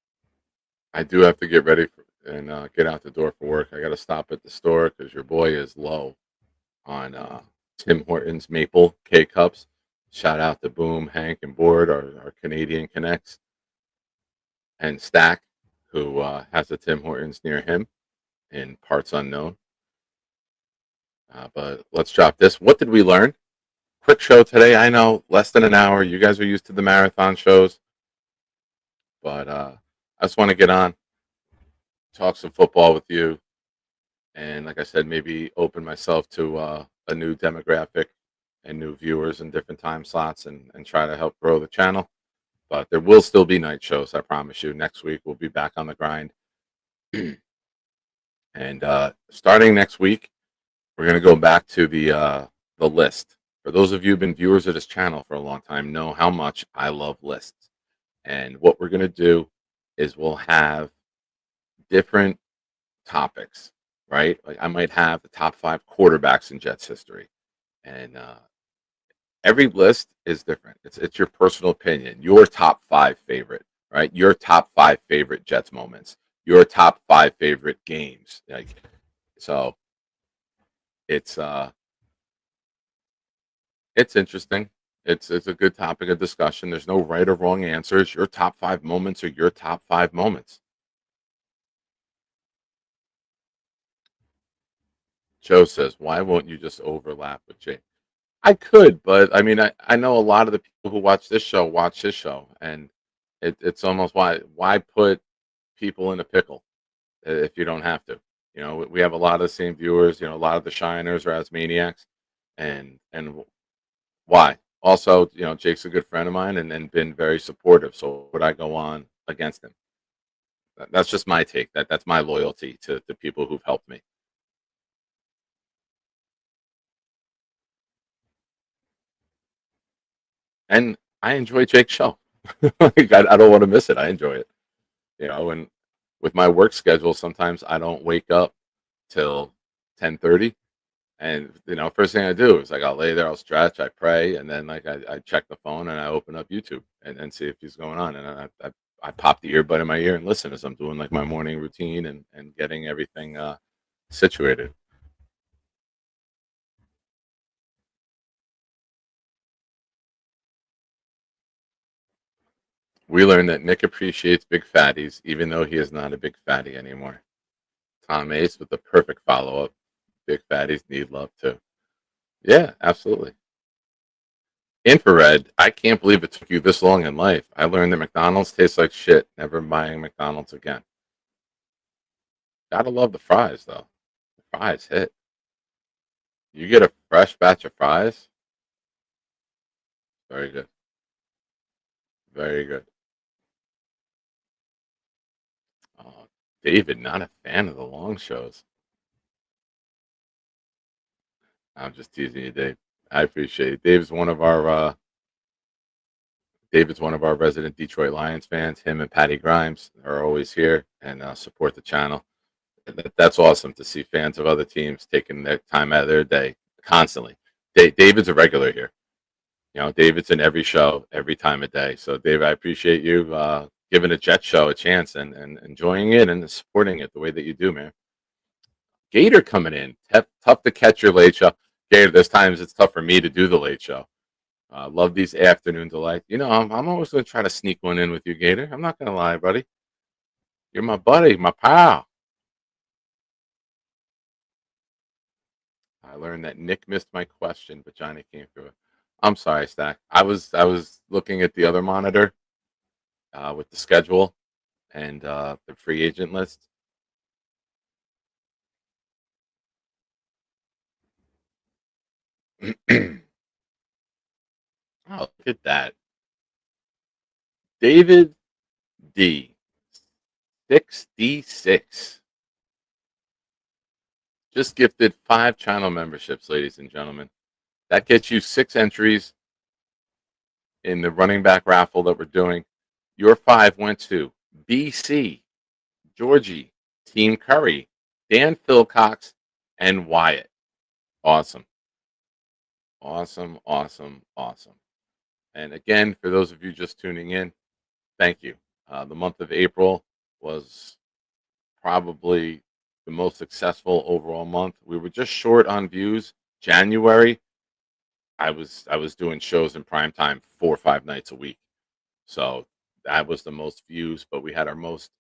I do have to get ready and get out the door for work. I got to stop at the store because your boy is low on Tim Hortons Maple K Cups. Shout out to Boom, Hank, and Board, our Canadian connects, and Stack, who has a Tim Hortons near him in parts unknown. But let's drop this. What did we learn? Quick show today. I know, less than an hour. You guys are used to the marathon shows. But I just want to get on, talk some football with you. And like I said, maybe open myself to a new demographic and new viewers in different time slots and try to help grow the channel. But there will still be night shows, I promise you. Next week, we'll be back on the grind. And starting next week, we're going to go back to the list. For those of you who've been viewers of this channel for a long time, know how much I love lists. And what we're going to do is we'll have different topics, right? Like I might have the top 5 quarterbacks in Jets history. And every list is different. It's your personal opinion, your top 5 favorite, right? Your top 5 favorite Jets moments, your top 5 favorite games. So it's interesting. It's a good topic of discussion. There's no right or wrong answers. Your top 5 moments are your top 5 moments. Joe says, why won't you just overlap with Jake? I could, but I mean, I know a lot of the people who watch this show watch his show, and it's almost why put people in a pickle if you don't have to. We have a lot of the same viewers. A lot of the shiners are as maniacs, and why? Also, Jake's a good friend of mine and been very supportive. So would I go on against him? That's just my take. That's my loyalty to the people who've helped me. And I enjoy Jake's show. I don't want to miss it. I enjoy it. And with my work schedule, sometimes I don't wake up till 10:30. And first thing I do is I'll lay there, I'll stretch, I pray, and then I check the phone and I open up YouTube and see if he's going on. And I pop the earbud in my ear and listen as I'm doing my morning routine and getting everything situated. We learned that Nick appreciates big fatties, even though he is not a big fatty anymore. Tom Ace with the perfect follow-up. Big fatties need love too. Yeah, absolutely. Infrared, I can't believe it took you this long in life. I learned that McDonald's tastes like shit. Never buying McDonald's again. Gotta love the fries though. The fries hit. You get a fresh batch of fries. Very good. Very good. Oh, David, not a fan of the long shows. I'm just teasing you, Dave. I appreciate it. David's one of our resident Detroit Lions fans. Him and Patty Grimes are always here and support the channel. That's awesome to see fans of other teams taking their time out of their day constantly. David's a regular here. You know, David's in every show, every time of day. So, Dave, I appreciate you giving a Jet show a chance and enjoying it and supporting it the way that you do, man. Gator coming in. Tough to catch your late show. Gator, there's times it's tough for me to do the late show. Love these afternoon delights. You know, I'm always going to try to sneak one in with you, Gator. I'm not going to lie, buddy. You're my buddy, my pal. I learned that Nick missed my question, but Johnny came through it. I'm sorry, Stack. I was looking at the other monitor with the schedule and the free agent list. Oh, look at that. David D. 6D6. Just gifted 5 channel memberships, ladies and gentlemen. That gets you 6 entries in the running back raffle that we're doing. Your 5 went to BC, Georgie, Team Curry, Dan Philcox, and Wyatt. Awesome. Awesome, awesome, awesome. And again, for those of you just tuning in, thank you. The month of April was probably the most successful overall month. We were just short on views. January, I was doing shows in prime time 4 or 5 nights a week. So that was the most views, but we had our most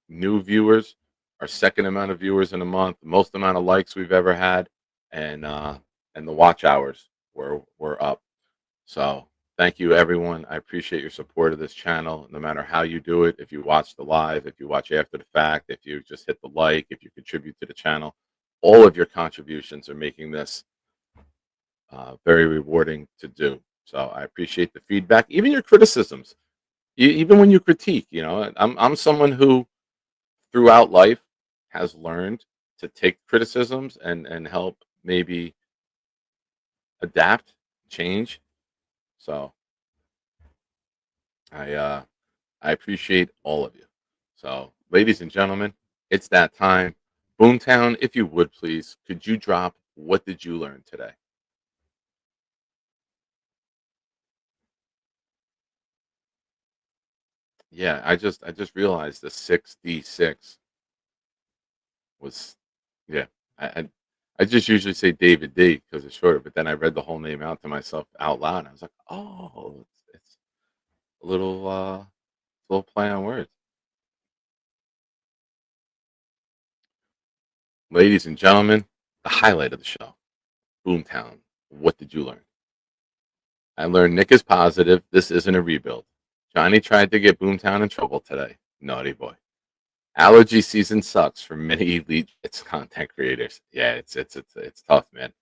new viewers, our second amount of viewers in a month, the most amount of likes we've ever had, and the watch hours were up. So thank you, everyone. I appreciate your support of this channel, no matter how you do it. If you watch the live, if you watch after the fact, if you just hit the like, if you contribute to the channel, all of your contributions are making this very rewarding to do. So I appreciate the feedback, even your criticisms, even when you critique. You know, I'm someone who, throughout life, has learned to take criticisms and help maybe adapt, change. So I appreciate all of you. So, ladies and gentlemen, it's that time. Boomtown, if you would please, could you drop what did you learn today? Yeah, I just realized the 6D6 was, yeah. I just usually say David D because it's shorter, but then I read the whole name out to myself out loud. And I was like, oh, it's a little play on words. Ladies and gentlemen, the highlight of the show, Boomtown. What did you learn? I learned Nick is positive. This isn't a rebuild. Johnny tried to get Boomtown in trouble today. Naughty boy. Allergy season sucks for many elite content creators. Yeah, it's tough, man.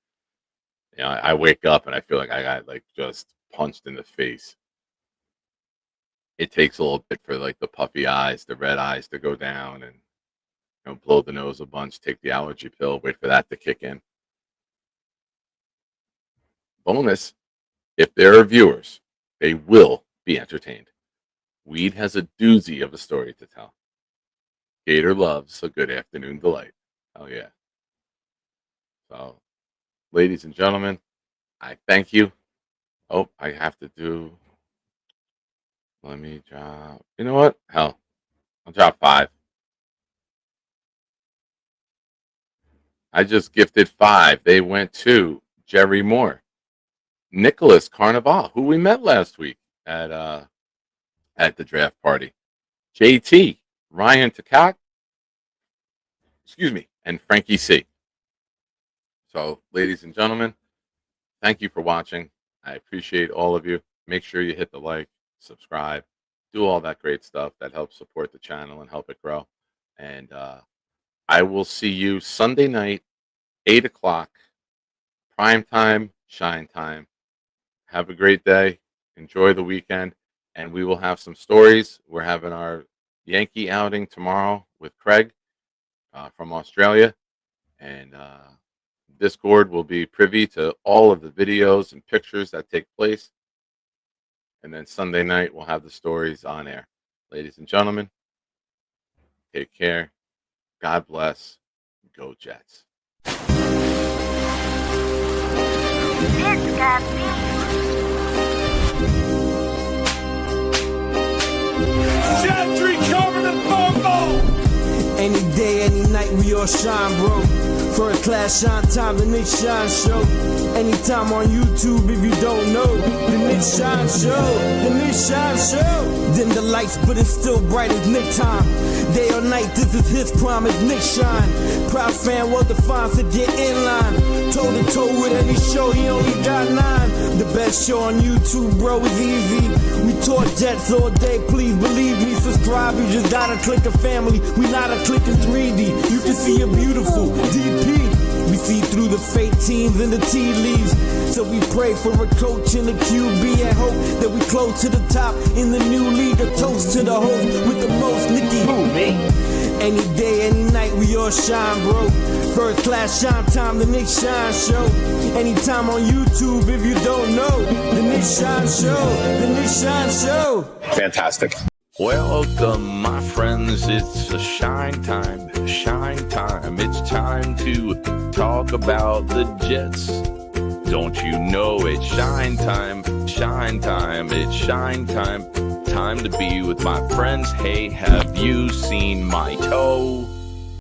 You know, I wake up and I feel like I got like just punched in the face. It takes a little bit for like the puffy eyes, the red eyes to go down, and blow the nose a bunch, take the allergy pill, wait for that to kick in. Bonus, if there are viewers, they will be entertained. Weed has a doozy of a story to tell. Gator loves a good afternoon delight. Oh, yeah. So, ladies and gentlemen, I thank you. Oh, I have to do. Let me drop. You know what? Hell, I'll drop 5. I just gifted 5. They went to Jerry Moore, Nicholas Carnival, who we met last week at the draft party, JT, Ryan Takak, excuse me, and Frankie C. So, ladies and gentlemen, thank you for watching. I appreciate all of you. Make sure you hit the like, subscribe, do all that great stuff that helps support the channel and help it grow. And I will see you Sunday night, 8 o'clock, prime time, shine time. Have a great day. Enjoy the weekend. And we will have some stories. We're having our Yankee outing tomorrow with Craig from Australia. And Discord will be privy to all of the videos and pictures that take place. And then Sunday night, we'll have the stories on air. Ladies and gentlemen, take care. God bless. Go Jets. It's got beef. Gentry covered in football. Any day, any night, we all shine, bro. First class shine time, the Nick Shine Show. Anytime on YouTube, if you don't know, the Nick Shine Show, the Nick Shine Show. Dim the lights, but it's still bright as Nick time. Day or night, this is his prime, it's Nick Shine. Proud fan, well defined, to get in line. Toe to toe with any show, he only got 9. The best show on YouTube, bro, is easy. We talk Jets all day, please believe me. Subscribe, you just gotta click a family. We not a click in 3D. You can see a beautiful DP. We see through the fake teams and the tea leaves. So we pray for a coach and a QB and hope that we close to the top in the new league. A toast to the host with the most, Nicky. Who, me? Any day, any night, we all shine, bro. First class shine time, the Nick Shine Show. Anytime on YouTube, if you don't know, the Nick Shine Show, the Nick Shine Show. Fantastic. Welcome, my friends. It's a shine time, shine time. It's time to talk about the Jets. Don't you know it's shine time, shine time, it's shine time. Time to be with my friends. Hey, have you seen my toe?